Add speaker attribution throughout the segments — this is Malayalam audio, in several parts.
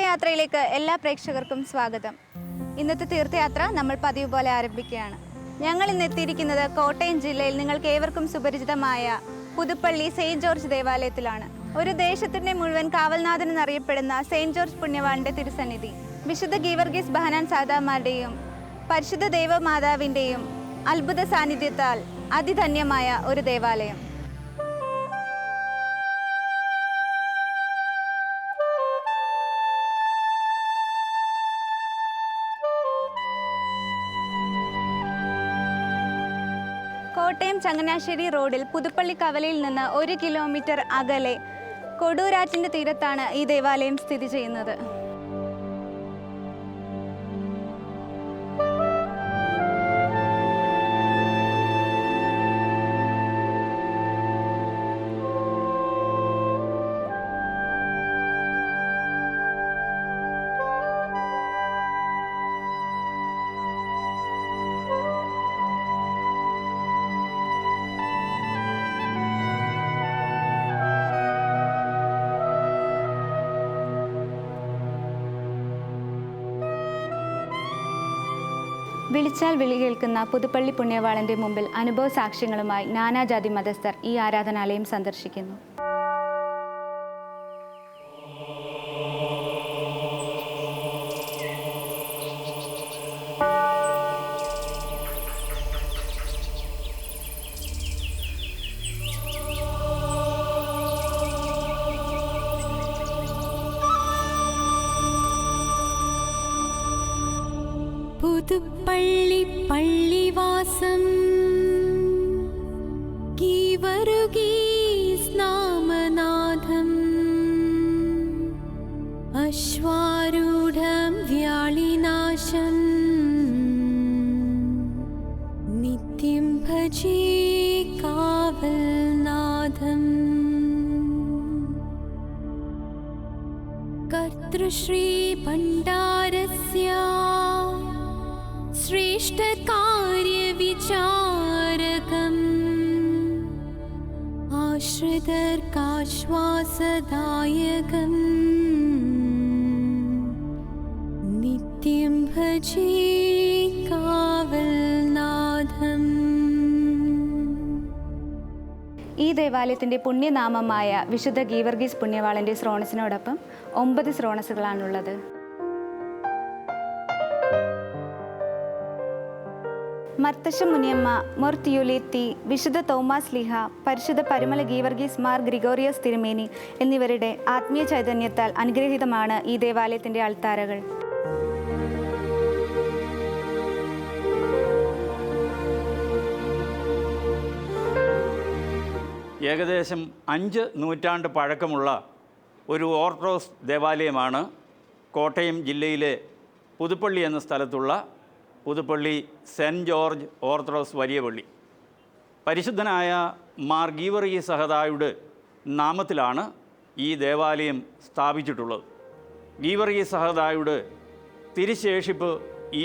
Speaker 1: തീർത്ഥയാത്രയിലേക്ക് എല്ലാ പ്രേക്ഷകർക്കും സ്വാഗതം. ഇന്നത്തെ തീർത്ഥയാത്ര നമ്മൾ പതിവ് പോലെ ആരംഭിക്കുകയാണ്. ഞങ്ങൾ ഇന്ന് എത്തിയിരിക്കുന്നത് കോട്ടയം ജില്ലയിൽ നിങ്ങൾക്ക് ഏവർക്കും സുപരിചിതമായ പുതുപ്പള്ളി സെയിൻറ്റ് ജോർജ് ദേവാലയത്തിലാണ്. ഒരു ദേശത്തിൻ്റെ മുഴുവൻ കാവൽനാഥൻ എന്നറിയപ്പെടുന്ന സെയിൻറ്റ് ജോർജ് പുണ്യവാന്റെ തിരുസന്നിധി, വിശുദ്ധ ഗീവർഗീസ് ബഹനാൻ സാദാമാരുടെയും പരിശുദ്ധ ദേവമാതാവിൻ്റെയും അത്ഭുത സാന്നിധ്യത്താൽ അതിധന്യമായ ഒരു ദേവാലയം. കോട്ടയം ചങ്ങനാശ്ശേരി റോഡിൽ പുതുപ്പള്ളി കവലയിൽ നിന്ന് 1 കിലോമീറ്റർ അകലെ കൊടൂരാറ്റിൻ്റെ തീരത്താണ് ഈ ദേവാലയം സ്ഥിതി ചെയ്യുന്നത്. വിളിച്ചാൽ വിളി കേൾക്കുന്ന പുതുപ്പള്ളി പുണ്യവാളന്റെ മുമ്പിൽ അനുഭവ സാക്ഷ്യങ്ങളുമായി നാനാജാതി മതസ്ഥർ ഈ ആരാധനാലയം സന്ദർശിക്കുന്നു.
Speaker 2: പുതുപ്പള്ളി പള്ളിവാസം ഗീവർഗീസ് നാമനാഥം അശ്വാരൂഢം വ്യാളിനാശം നിത്യം ഭജേ കാവൽനാഥം കർത്തൃശ്രീ ഭണ്ഡാരസ്യ ശ്രേഷ്ഠകാര്യവിചാരകം ആശ്രിതർക്കാശ്വാസദായകം നിത്യം ഭജേ കാവൽനാഥം.
Speaker 1: ഈ ദേവാലയത്തിൻ്റെ പുണ്യനാമമായ വിശുദ്ധ ഗീവർഗീസ് പുണ്യവാളൻ്റെ ശ്രോണസിനോടൊപ്പം 9 ശ്രോണസുകളാണുള്ളത്. മർത്തശ മുനിയമ്മ, മൊർ തിയുലേത്തി, വിശുദ്ധ തോമാസ് ലീഹ, പരിശുദ്ധ പരുമല ഗീവർഗീസ് മാർ ഗ്രിഗോറിയോസ് തിരുമേനി എന്നിവരുടെ ആത്മീയ ചൈതന്യത്താൽ അനുഗ്രഹീതമാണ് ഈ ദേവാലയത്തിൻ്റെ അൾത്താരകൾ.
Speaker 3: ഏകദേശം 5 നൂറ്റാണ്ട് പഴക്കമുള്ള ഒരു ഓർത്തഡോക്സ് ദേവാലയമാണ് കോട്ടയം ജില്ലയിലെ പുതുപ്പള്ളി എന്ന സ്ഥലത്തുള്ള പുതുപ്പള്ളി സെൻറ്റ് ജോർജ് ഓർത്തഡോക്സ് വലിയ പള്ളി. പരിശുദ്ധനായ മാർ ഗീവർഗീസ് സഹദായുടെ നാമത്തിലാണ് ഈ ദേവാലയം സ്ഥാപിച്ചിട്ടുള്ളത്. ഗീവർഗീസ് സഹദായുടെ തിരുശേഷിപ്പ്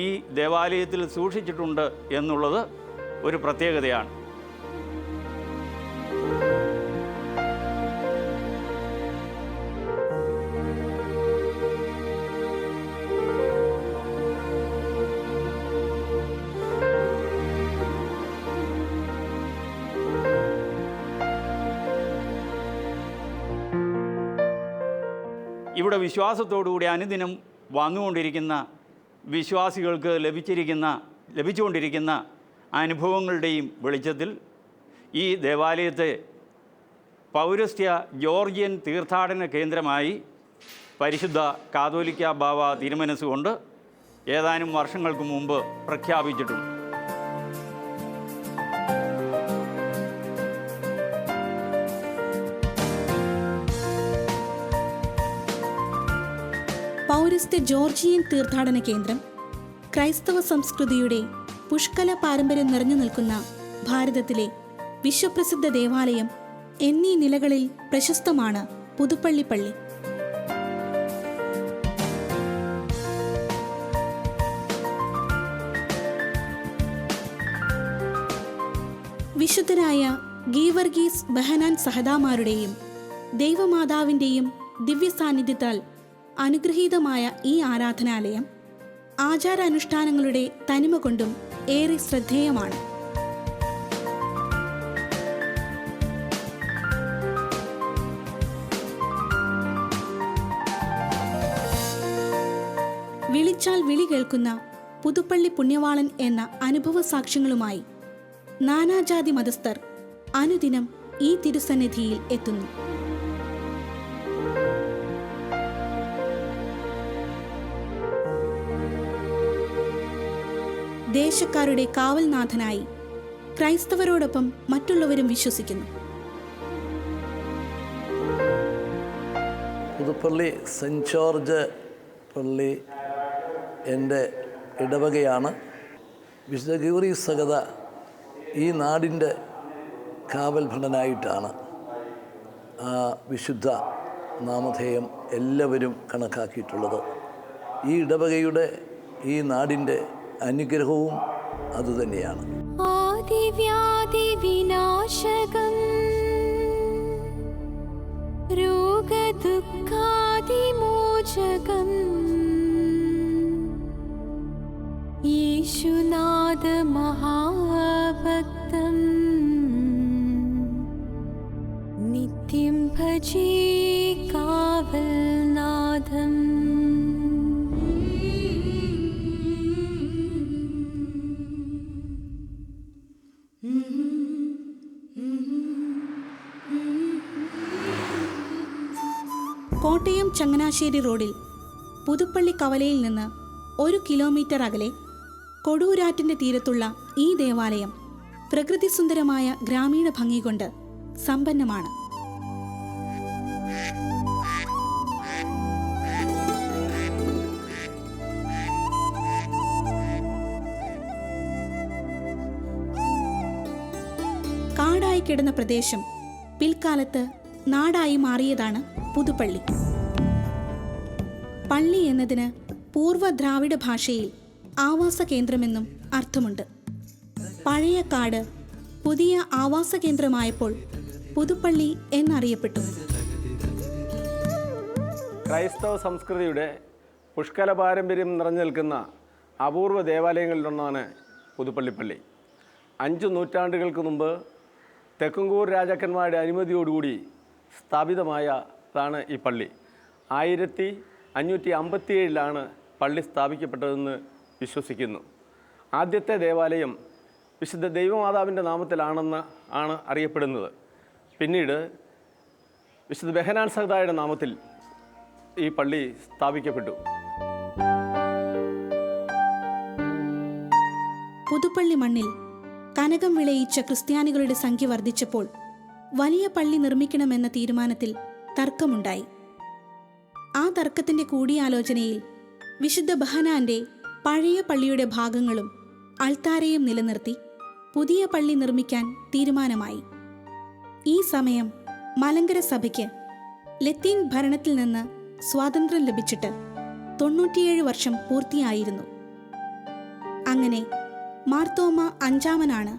Speaker 3: ഈ ദേവാലയത്തിൽ സൂക്ഷിച്ചിട്ടുണ്ട് എന്നുള്ളത് ഒരു പ്രത്യേകതയാണ്. ഇവിടെ വിശ്വാസത്തോടുകൂടി അനുദിനം വന്നുകൊണ്ടിരിക്കുന്ന വിശ്വാസികൾക്ക് ലഭിച്ചുകൊണ്ടിരിക്കുന്ന അനുഭവങ്ങളുടെയും വെളിച്ചത്തിൽ ഈ ദേവാലയത്തെ പൗരസ്ത്യ ജോർജിയൻ തീർത്ഥാടന കേന്ദ്രമായി പരിശുദ്ധ കാതോലിക്ക ബാവ തിരുമനസ്സുകൊണ്ട് ഏതാനും വർഷങ്ങൾക്ക് മുമ്പ് പ്രഖ്യാപിച്ചിട്ടുണ്ട്.
Speaker 4: പൗരസ്ത്യ ജോർജിയൻ തീർത്ഥാടന കേന്ദ്രം ക്രൈസ്തവ സംസ്കൃതിയുടെ പുഷ്കല പാരമ്പര്യം നിറഞ്ഞു നിൽക്കുന്ന ഭാരതത്തിലെ വിശ്വപ്രസിദ്ധ ദേവാലയം എന്നീ നിലകളിൽ പ്രശസ്തമാണ് പുതുപ്പള്ളി പള്ളി. വിശുദ്ധരായ ഗീവർഗീസ് ബഹനാൻ സഹദാമാരുടെയും ദൈവമാതാവിൻ്റെയും ദിവ്യ സാന്നിധ്യത്താൽ അനുഗ്രഹീതമായ ഈ ആരാധനാലയം ആചാരാനുഷ്ഠാനങ്ങളുടെ തനിമ കൊണ്ടും ഏറെ ശ്രദ്ധേയമാണ്. വിളിച്ചാൽ വിളി കേൾക്കുന്ന പുതുപ്പള്ളി പുണ്യവാളൻ എന്ന അനുഭവ സാക്ഷ്യങ്ങളുമായി നാനാജാതി മതസ്ഥർ അനുദിനം ഈ തിരുസന്നിധിയിൽ എത്തുന്നു. ദേശക്കാരുടെ കാവൽനാഥനായി ക്രൈസ്തവരോടൊപ്പം മറ്റുള്ളവരും വിശ്വസിക്കുന്നു.
Speaker 5: പുതുപ്പള്ളി സെൻറ്റ് ജോർജ് പള്ളി എൻ്റെ ഇടവകയാണ്. വിശുദ്ധ ഗീവർഗീസ് സഹത ഈ നാടിൻ്റെ കാവൽ ഭടനായിട്ടാണ് ആ വിശുദ്ധ നാമധേയം എല്ലാവരും കണക്കാക്കിയിട്ടുള്ളത്. ഈ ഇടവകയുടെ ഈ നാടിൻ്റെ അനുഗ്രഹവും അതുതന്നെയാണ്.
Speaker 2: ആദിവ്യാധി വിനാശകം രോഗദുഃഖാദിമോചകം യേശുനാഥ മഹാഭക്തം നിത്യം ഭജേ കാവൽനാഥം.
Speaker 4: കോട്ടയം ചങ്ങനാശ്ശേരി റോഡിൽ പുതുപ്പള്ളി കവലയിൽ നിന്ന് 1 കിലോമീറ്റർ അകലെ കൊടൂരാറ്റിൻ്റെ തീരത്തുള്ള ഈ ദേവാലയം പ്രകൃതിസുന്ദരമായ ഗ്രാമീണ ഭംഗി കൊണ്ട് സമ്പന്നമാണ്. കാടായി കിടന്ന പ്രദേശം പിൽക്കാലത്ത് നാടായി മാറിയതാണ് പുതുപ്പള്ളി. പള്ളി എന്നതിന് പൂർവ്വ ദ്രാവിഡ ഭാഷയിൽ ആവാസ കേന്ദ്രമെന്നും അർത്ഥമുണ്ട്. പഴയ കാട് പുതിയ ആവാസ കേന്ദ്രമായപ്പോൾ പുതുപ്പള്ളി എന്നറിയപ്പെട്ടു.
Speaker 6: ക്രൈസ്തവ സംസ്കൃതിയുടെ പുഷ്കല പാരമ്പര്യം നിറഞ്ഞു നിൽക്കുന്ന അപൂർവ ദേവാലയങ്ങളിലൊന്നാണ് പുതുപ്പള്ളിപ്പള്ളി. 5 നൂറ്റാണ്ടുകൾക്ക് മുമ്പ് തെക്കുംകൂർ രാജാക്കന്മാരുടെ അനുമതിയോടുകൂടി സ്ഥാപിതമായതാണ് ഈ പള്ളി. 1557 പള്ളി സ്ഥാപിക്കപ്പെട്ടതെന്ന് വിശ്വസിക്കുന്നു. ആദ്യത്തെ ദേവാലയം വിശുദ്ധ ദൈവമാതാവിൻ്റെ നാമത്തിലാണെന്ന് ആണ് അറിയപ്പെടുന്നത്. പിന്നീട് വിശുദ്ധ ബെഹനാൻ സഹദായുടെ നാമത്തിൽ ഈ പള്ളി സ്ഥാപിക്കപ്പെട്ടു.
Speaker 4: പുതുപ്പള്ളി മണ്ണിൽ കനകം വിളയിച്ച ക്രിസ്ത്യാനികളുടെ സംഖ്യ വർദ്ധിച്ചപ്പോൾ വലിയ പള്ളി നിർമ്മിക്കണമെന്ന തീരുമാനത്തിൽ തർക്കമുണ്ടായി. ആ തർക്കത്തിന്റെ കൂടിയാലോചനയിൽ വിശുദ്ധ ബഹനാന്റെ പഴയ പള്ളിയുടെ ഭാഗങ്ങളും അൾത്താരയും നിലനിർത്തി പുതിയ പള്ളി നിർമ്മിക്കാൻ തീരുമാനമായി. ഈ സമയം മലങ്കര സഭയ്ക്ക് ലത്തീൻ ഭരണത്തിൽ നിന്ന് സ്വാതന്ത്ര്യം ലഭിച്ചിട്ട് 97 വർഷം പൂർത്തിയായിരുന്നു. അങ്ങനെ മാർത്തോമ 5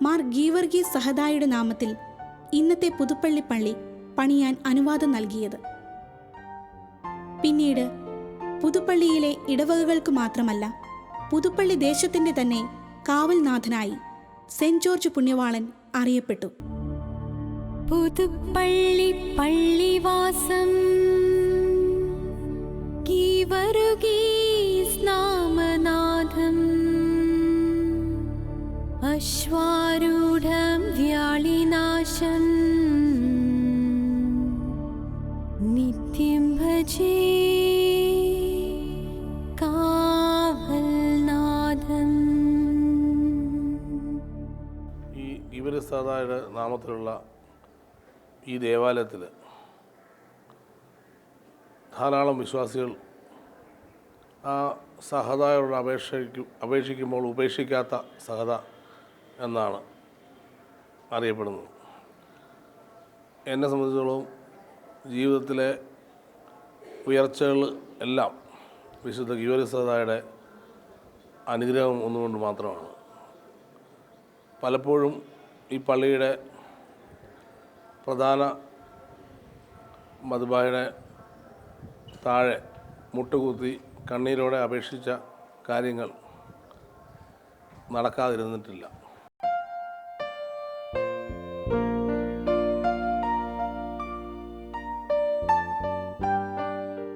Speaker 4: മാർ ഗീവർഗീസ് സഹദായുടെ നാമത്തിൽ ഇന്നത്തെ പുതുപ്പള്ളി പള്ളി പണിയാൻ അനുവാദം നൽകിയത്. പിന്നീട് പുതുപ്പള്ളിയിലെ ഇടവകകൾക്ക് മാത്രമല്ല, പുതുപ്പള്ളി ദേശത്തിൻ്റെ തന്നെ കാവൽനാഥനായി സെന്റ് ജോർജ് പുണ്യവാളൻ അറിയപ്പെട്ടു.
Speaker 2: പുതുപ്പള്ളി പള്ളിവാസം ഗീവർഗീസ് നാമനാഥം അശ്വാരൂഢം വ്യാളിനാശം നിത്യം ഭജേ കാവൽനാഥം.
Speaker 7: ഈ ഗീവർഗീസ് നാമത്തിലുള്ള ഈ ദേവാലയത്തിൽ ധാരാളം വിശ്വാസികൾ ആ സഹദായോട് അപേക്ഷിക്കുമ്പോൾ ഉപേക്ഷിക്കാത്ത സഹദ എന്നാണ് അറിയപ്പെടുന്നത്. എന്നെ സംബന്ധിച്ചിടത്തോളം ജീവിതത്തിലെ ഉയർച്ചകൾ എല്ലാം വിശുദ്ധ ഗീവർഗീസ് സഹദായുടെ അനുഗ്രഹം ഒന്നുകൊണ്ട് മാത്രമാണ്. പലപ്പോഴും ഈ പള്ളിയുടെ പ്രധാന മദ്ബായുടെ താഴെ മുട്ടുകുത്തി കണ്ണീരോടെ അപേക്ഷിച്ച കാര്യങ്ങൾ നടക്കാതിരുന്നിട്ടില്ല.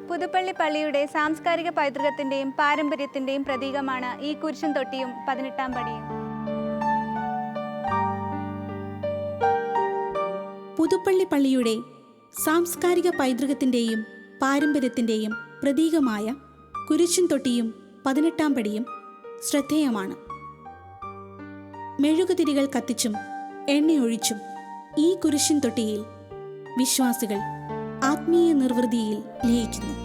Speaker 1: പുതുപ്പള്ളി പള്ളിയുടെ സാംസ്കാരിക പൈതൃകത്തിൻ്റെയും പാരമ്പര്യത്തിൻ്റെയും പ്രതീകമാണ് ഈ കുരിശും തൊട്ടിയും 18-ാം പടിയും.
Speaker 4: പുതുപ്പള്ളി പള്ളിയുടെ സാംസ്കാരിക പൈതൃകത്തിൻ്റെയും പാരമ്പര്യത്തിൻ്റെയും പ്രതീകമായ കുരിശും തൊട്ടിയും 18-ാം പടിയും ശ്രദ്ധേയമാണ്. മെഴുകുതിരികൾ കത്തിച്ചും എണ്ണയൊഴിച്ചും ഈ കുരിശും തൊട്ടിയിൽ വിശ്വാസികൾ ആത്മീയ നിർവൃതിയിൽ ലയിക്കുന്നു.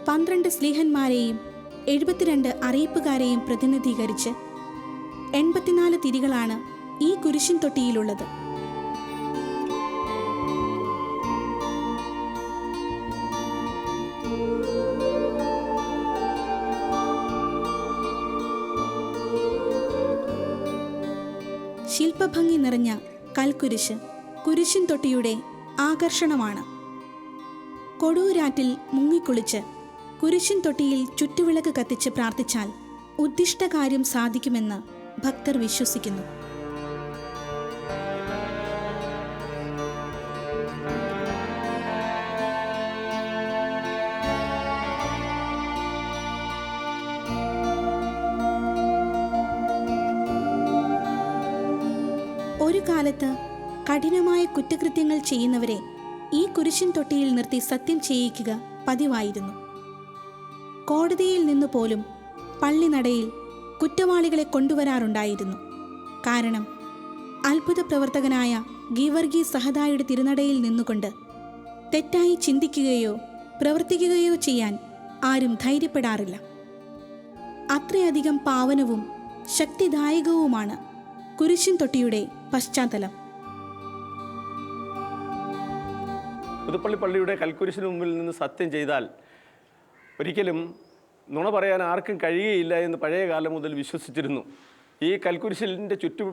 Speaker 4: പന്ത്രണ്ട് സ്ലീഹന്മാരെയും 72 അറിയിപ്പുകാരെയും പ്രതിനിധീകരിച്ച് 84 തിരികളാണ് ഈ കുരിശിൻ തൊട്ടിയിലുള്ളത്. ശില്പഭംഗി നിറഞ്ഞ കൽക്കുരിശ് കുരിശിൻ തൊട്ടിയുടെ ആകർഷണമാണ്. കൊടുൂരാറ്റിൽ മുങ്ങിക്കുളിച്ച് കുരിശിൻ തൊട്ടിയിൽ ചുറ്റുവിളക്ക് കത്തിച്ച് പ്രാർത്ഥിച്ചാൽ ഉദ്ദിഷ്ടകാര്യം സാധിക്കുമെന്ന് ഭക്തർ വിശ്വസിക്കുന്നു. ഒരു കാലത്ത് കഠിനമായ കുറ്റകൃത്യങ്ങൾ ചെയ്യുന്നവരെ ഈ കുരിശിൻ തൊട്ടിയിൽ നിർത്തി സത്യം ചെയ്യിക്കുക പതിവായിരുന്നു. കോടതിയിൽ നിന്നു പോലും പള്ളിനടയിൽ കുറ്റവാളികളെ കൊണ്ടുവരാറുണ്ടായിരുന്നു. കാരണം അത്ഭുത പ്രവർത്തകനായ ഗീവർഗീസ് സഹദായുടെ തിരുനടയിൽ നിന്നുകൊണ്ട് തെറ്റായി ചിന്തിക്കുകയോ പ്രവർത്തിക്കുകയോ ചെയ്യാൻ ആരും ധൈര്യപ്പെടാറില്ല. അത്രയധികം പാവനവും ശക്തിദായകവുമാണ് കുരിശിൻ തൊട്ടിയുടെ പശ്ചാത്തലം.
Speaker 6: പുതുപ്പള്ളി പള്ളിയുടെ കൽക്കുരിശിന് മുമ്പിൽ നിന്ന് സത്യം ചെയ്താൽ ഒരിക്കലും നുണ പറയാൻ ആർക്കും കഴിയുകയില്ല എന്ന് പഴയ കാലം മുതൽ വിശ്വസിച്ചിരുന്നു. ഈ കൽക്കുരിശിലിൻ്റെ ചുറ്റും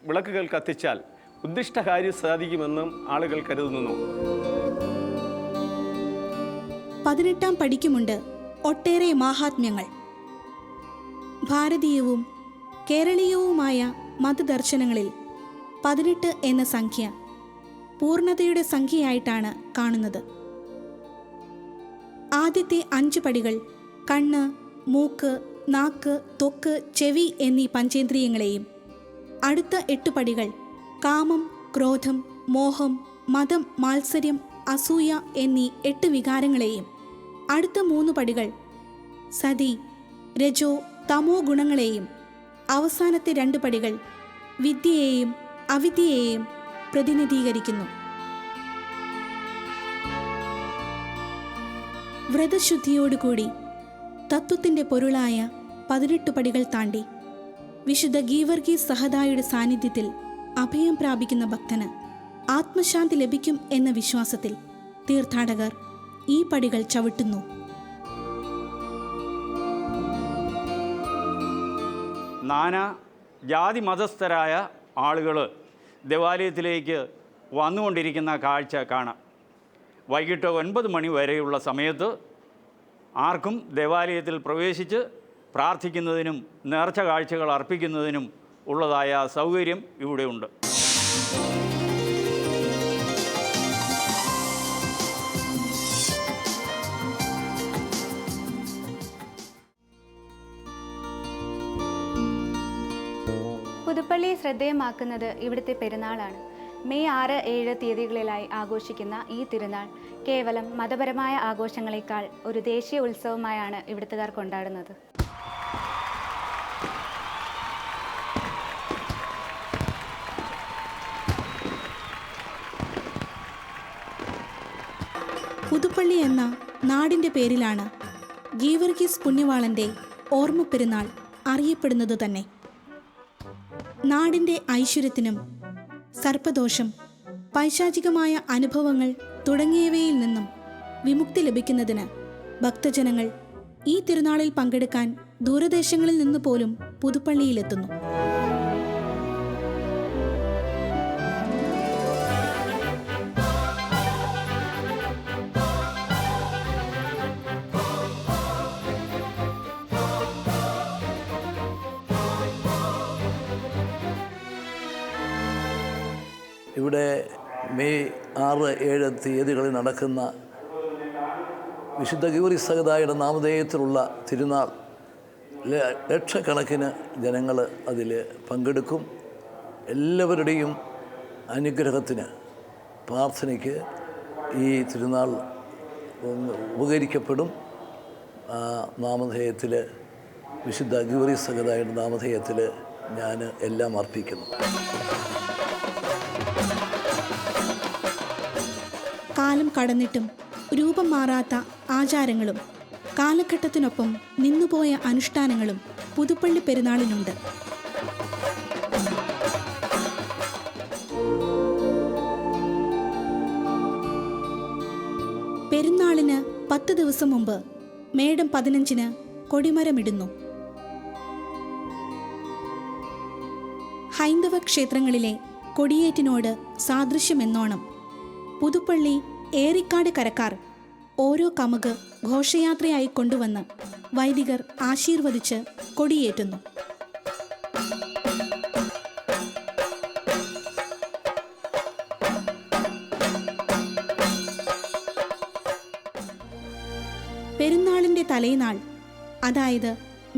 Speaker 6: വിളക്കുകൾ കത്തിച്ചാൽ ഉദ്ദിഷ്ടകാര്യം സാധിക്കുമെന്നും ആളുകൾ കരുതുന്നു.
Speaker 4: 18-ാം പടിക്കുമുണ്ട് ഒട്ടേറെ മാഹാത്മ്യങ്ങൾ. ഭാരതീയവും കേരളീയവുമായ മതദർശനങ്ങളിൽ 18 എന്ന സംഖ്യ പൂർണ്ണതയുടെ സംഖ്യയായിട്ടാണ് കാണുന്നത്. ആദ്യത്തെ 5 പടികൾ കണ്ണ്, മൂക്ക്, നാക്ക്, ത്വക്ക്, ചെവി എന്നീ പഞ്ചേന്ദ്രിയങ്ങളെയും, അടുത്ത 8 പടികൾ കാമം, ക്രോധം, മോഹം, മതം, മാത്സര്യം, അസൂയ എന്നീ 8 വികാരങ്ങളെയും, അടുത്ത 3 പടികൾ സതി, രജോ, തമോ ഗുണങ്ങളെയും, അവസാനത്തെ 2 പടികൾ വിദ്യയെയും അവിദ്യയെയും പ്രതിനിധീകരിക്കുന്നു. വ്രതശുദ്ധിയോടുകൂടി തത്വത്തിൻ്റെ പൊരുളായ 18 പടികൾ താണ്ടി വിശുദ്ധ ഗീവർഗീസ് സഹദായുടെ സാന്നിധ്യത്തിൽ അഭയം പ്രാപിക്കുന്ന ഭക്തന് ആത്മശാന്തി ലഭിക്കും എന്ന വിശ്വാസത്തിൽ തീർത്ഥാടകർ ഈ പടികൾ ചവിട്ടുന്നു.
Speaker 3: നാനാ ജാതി മതസ്ഥരായ ആളുകൾ ദേവാലയത്തിലേക്ക് വന്നുകൊണ്ടിരിക്കുന്ന കാഴ്ച കാണാം. വൈകിട്ട് 9 മണി വരെയുള്ള സമയത്ത് ആർക്കും ദേവാലയത്തിൽ പ്രവേശിച്ച് പ്രാർത്ഥിക്കുന്നതിനും നേർച്ച കാഴ്ചകൾ അർപ്പിക്കുന്നതിനും ഉള്ളതായ സൗകര്യം ഇവിടെയുണ്ട്.
Speaker 1: പുതുപ്പള്ളിയെ ശ്രദ്ധേയമാക്കുന്നത് ഇവിടുത്തെ പെരുന്നാളാണ്. മെയ് 6, 7 തീയതികളിലായി ആഘോഷിക്കുന്ന ഈ തിരുനാൾ കേവലം മതപരമായ ആഘോഷങ്ങളെക്കാൾ ഒരു ദേശീയ ഉത്സവമായാണ് ഇവിടുത്തുകാർ കൊണ്ടാടുന്നത്.
Speaker 4: പുതുപ്പള്ളി എന്ന നാടിൻ്റെ പേരിലാണ് ഗീവർഗീസ് പുണ്യവാളൻ്റെ ഓർമ്മ പെരുന്നാൾ അറിയപ്പെടുന്നത് തന്നെ. നാടിൻ്റെ ഐശ്വര്യത്തിനും സർപ്പദോഷം, പൈശാചികമായ അനുഭവങ്ങൾ തുടങ്ങിയവയിൽ നിന്നും വിമുക്തി ലഭിക്കുന്നതിന് ഭക്തജനങ്ങൾ ഈ തിരുനാളിൽ പങ്കെടുക്കാൻ ദൂരദേശങ്ങളിൽ നിന്ന് പോലും പുതുപ്പള്ളിയിലെത്തുന്നു.
Speaker 5: ഇവിടെ മെയ് 6-7 തീയതികളിൽ നടക്കുന്ന വിശുദ്ധ ഗീവർഗീസ് സഹദായുടെ നാമധേയത്തിലുള്ള തിരുനാൾ ലക്ഷക്കണക്കിന് ജനങ്ങൾ അതിൽ പങ്കെടുക്കും. എല്ലാവരുടെയും അനുഗ്രഹത്തിന്, പ്രാർത്ഥനയ്ക്ക് ഈ തിരുനാൾ ഉപകരിക്കപ്പെടും. നാമധേയത്തിൽ, വിശുദ്ധ ഗീവർഗീസ് സഹദായുടെ നാമധേയത്തിൽ ഞാൻ എല്ലാം അർപ്പിക്കുന്നു.
Speaker 4: കാലം കടന്നിട്ടും രൂപം മാറാത്ത ആചാരങ്ങളും കാലഘട്ടത്തിനൊപ്പം നിന്നുപോയ അനുഷ്ഠാനങ്ങളും പുതുപ്പള്ളി പെരുന്നാളിനുണ്ട്. പെരുന്നാളിന് 10 ദിവസം മുമ്പ് മേടം 15-ന് കൊടിമരമിടുന്നു. ഹൈന്ദവ ക്ഷേത്രങ്ങളിലെ കൊടിയേറ്റിനോട് സാദൃശ്യമെന്നോണം പുതുപ്പള്ളി ഏറിക്കാട് കരക്കാർ ഓരോ കമുക് ഘോഷയാത്രയായി കൊണ്ടുവന്ന് വൈദികർ ആശീർവദിച്ച് കൊടിയേറ്റുന്നു. പെരുന്നാളിൻ്റെ തലേനാൾ, അതായത്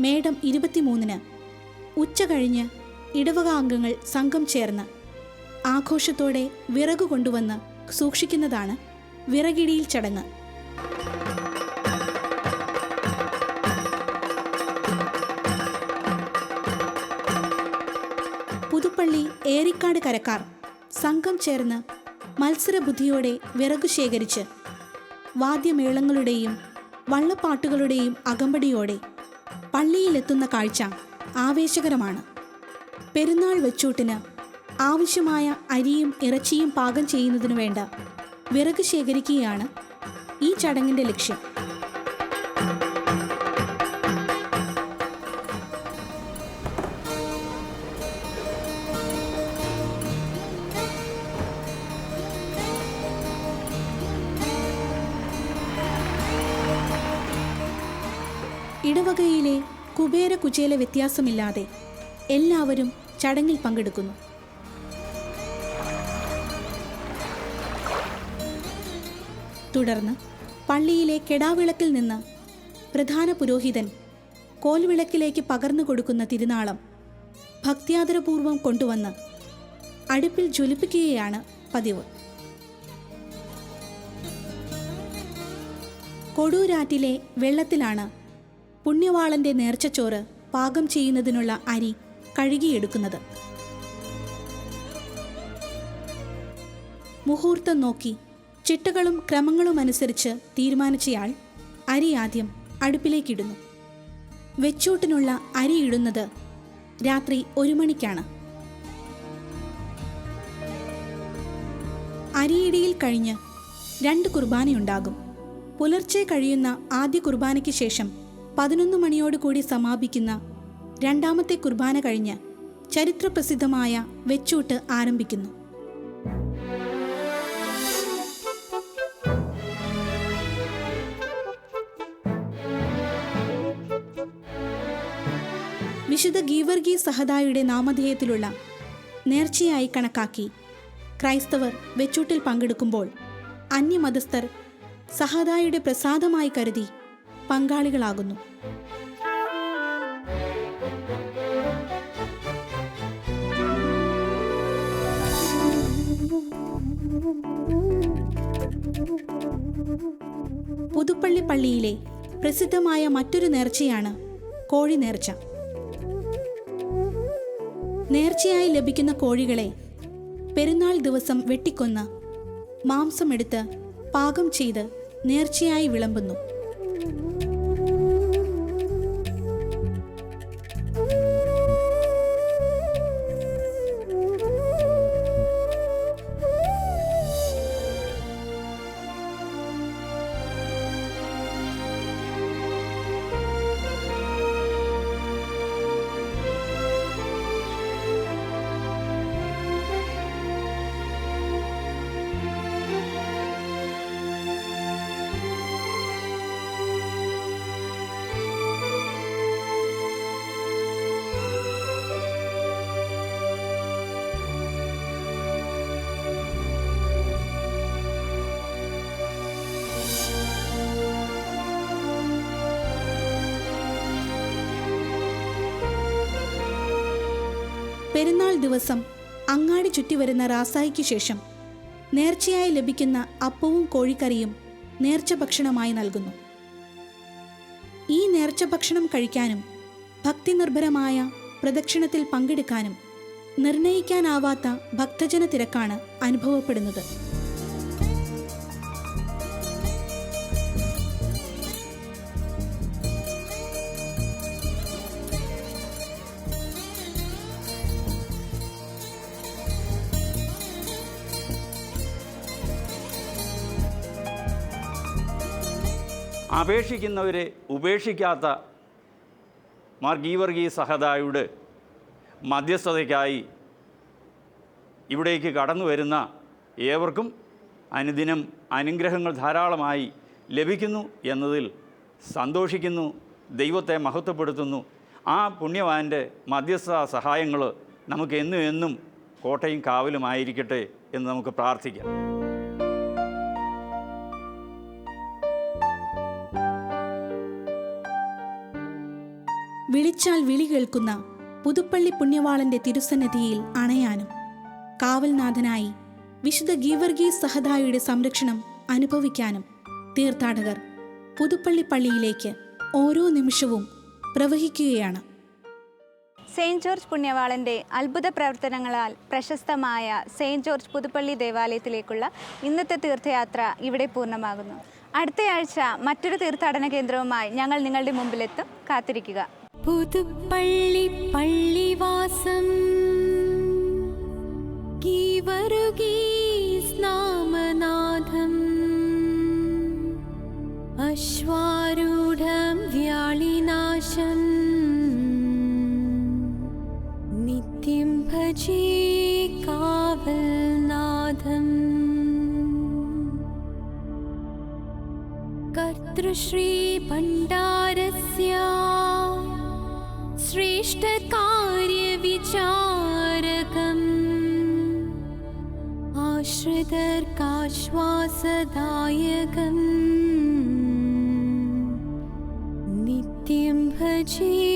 Speaker 4: മേടം 23-ന് ഉച്ച കഴിഞ്ഞ് ഇടവക അംഗങ്ങൾ സംഘം ചേർന്ന് ആഘോഷത്തോടെ വിറകു കൊണ്ടുവന്ന് സൂക്ഷിക്കുന്നതാണ് വിറകിടിയിൽ ചടങ്ങ്. പുതുപ്പള്ളി ഏറിക്കാട് കരക്കാർ സംഘം ചേർന്ന് മത്സരബുദ്ധിയോടെ വിറകു ശേഖരിച്ച് വാദ്യമേളങ്ങളുടെയും വള്ളപ്പാട്ടുകളുടെയും അകമ്പടിയോടെ പള്ളിയിലെത്തുന്ന കാഴ്ച ആവേശകരമാണ്. പെരുന്നാൾ വെച്ചൂട്ടിന് ആവശ്യമായ അരിയും ഇറച്ചിയും പാകം ചെയ്യുന്നതിനു വേണ്ട വിറക് ശേഖരിക്കുകയാണ് ഈ ചടങ്ങിൻ്റെ ലക്ഷ്യം. ഇടവകയിലെ കുബേര കുചേല വ്യത്യാസമില്ലാതെ എല്ലാവരും ചടങ്ങിൽ പങ്കെടുക്കുന്നു. തുടർന്ന് പള്ളിയിലെ കെടാവിളക്കിൽ നിന്ന് പ്രധാന പുരോഹിതൻ കോൽവിളക്കിലേക്ക് പകർന്നു കൊടുക്കുന്ന തിരുനാളം ഭക്ത്യാദരപൂർവം കൊണ്ടുവന്ന് അടുപ്പിൽ ജ്വലിപ്പിക്കുകയാണ് പതിവ്. കൊടൂരാറ്റിലെ വെള്ളത്തിലാണ് പുണ്യവാളന്റെ നേർച്ചച്ചോറ് പാകം ചെയ്യുന്നതിനുള്ള അരി കഴുകിയെടുക്കുന്നത്. മുഹൂർത്തം നോക്കി ചിട്ടകളും ക്രമങ്ങളുമനുസരിച്ച് തീരുമാനിച്ചയാൾ അരി ആദ്യം അടുപ്പിലേക്കിടുന്നു. വെച്ചൂട്ടിനുള്ള അരി ഇടുന്നത് രാത്രി 1 മണിക്കാണ്. അരിയിടിയിൽ കഴിഞ്ഞ് 2 കുർബാനയുണ്ടാകും. പുലർച്ചെ കഴിയുന്ന ആദ്യ കുർബാനയ്ക്ക് ശേഷം 11 മണിയോടുകൂടി സമാപിക്കുന്ന രണ്ടാമത്തെ കുർബാന കഴിഞ്ഞ് ചരിത്രപ്രസിദ്ധമായ വെച്ചൂട്ട് ആരംഭിക്കുന്നു. വിശുദ്ധ ഗീവർഗീസ് സഹദായുടെ നാമധേയത്തിലുള്ള നേർച്ചയായി കണക്കാക്കി ക്രൈസ്തവർ വെച്ചൂട്ടിൽ പങ്കെടുക്കുമ്പോൾ അന്യമതസ്ഥർ സഹദായുടെ പ്രസാദമായി കരുതി പങ്കാളികളാകുന്നു. പുതുപ്പള്ളി പള്ളിയിലെ പ്രസിദ്ധമായ മറ്റൊരു നേർച്ചയാണ് കോഴി നേർച്ച. നേർച്ചയായി ലഭിക്കുന്ന കോഴികളെ പെരുന്നാൾ ദിവസം വെട്ടിക്കൊന്ന് മാംസമെടുത്ത് പാകം ചെയ്ത് നേർച്ചയായി വിളമ്പുന്നു. പെരുന്നാൾ ദിവസം അങ്ങാടി ചുറ്റിവരുന്ന റാസായിക്ക് ശേഷം നേർച്ചയായി ലഭിക്കുന്ന അപ്പവും കോഴിക്കറിയും നേർച്ച ഭക്ഷണമായി നൽകുന്നു. ഈ നേർച്ച ഭക്ഷണം കഴിക്കാനും ഭക്തിനിർഭരമായ പ്രദക്ഷിണത്തിൽ പങ്കെടുക്കാനും നിർണയിക്കാനാവാത്ത ഭക്തജന തിരക്കാണ് അനുഭവപ്പെടുന്നത്.
Speaker 3: അപേക്ഷിക്കുന്നവരെ ഉപേക്ഷിക്കാത്ത മാർ ഗീവർഗീസ് സഹദായുടെ മധ്യസ്ഥതയ്ക്കായി ഇവിടേക്ക് കടന്നു വരുന്ന ഏവർക്കും അനുദിനം അനുഗ്രഹങ്ങൾ ധാരാളമായി ലഭിക്കുന്നു എന്നതിൽ സന്തോഷിക്കുന്നു, ദൈവത്തെ മഹത്വപ്പെടുത്തുന്നു. ആ പുണ്യവാൻ്റെ മധ്യസ്ഥ സഹായങ്ങൾ നമുക്ക് എന്നും എന്നും കോട്ടയും കാവലുമായിരിക്കട്ടെ എന്ന് നമുക്ക് പ്രാർത്ഥിക്കാം.
Speaker 4: വിളിച്ചാൽ വിളി കേൾക്കുന്ന പുതുപ്പള്ളി പുണ്യവാളന്റെ തിരുസന്നിധിയിൽ അണയാനും കാവൽനാഥനായി വിശുദ്ധ ഗീവർഗീസ് സഹദായുടെ സംരക്ഷണം അനുഭവിക്കാനും തീർത്ഥാടകർ പുതുപ്പള്ളി പള്ളിയിലേക്ക് ഓരോ നിമിഷവും പ്രവഹിക്കുകയാണ്.
Speaker 1: സെയിൻറ്റ് ജോർജ് പുണ്യവാളൻ്റെ അത്ഭുത പ്രവർത്തനങ്ങളാൽ പ്രശസ്തമായ സെയിൻറ്റ് ജോർജ് പുതുപ്പള്ളി ദേവാലയത്തിലേക്കുള്ള ഇന്നത്തെ തീർത്ഥയാത്ര ഇവിടെ പൂർണ്ണമാകുന്നു. അടുത്തയാഴ്ച മറ്റൊരു തീർത്ഥാടന കേന്ദ്രവുമായി ഞങ്ങൾ നിങ്ങളുടെ മുമ്പിലെത്തും. കാത്തിരിക്കുക.
Speaker 2: പുതുപ്പള്ളി പള്ളിവാസം ഗീവർഗീസ് നാമനാഥം അശ്വാരൂഢം വ്യാളിനാശം നിത്യം ഭജേ കാവൽനാഥം കർത്തൃശ്രീ ഭണ്ഡാരസ്യ ശ്രേഷ്ഠകാര്യവിചാരകം ആശ്രിതർക്കാശ്വാസദായകം നിത്യം ഭജേ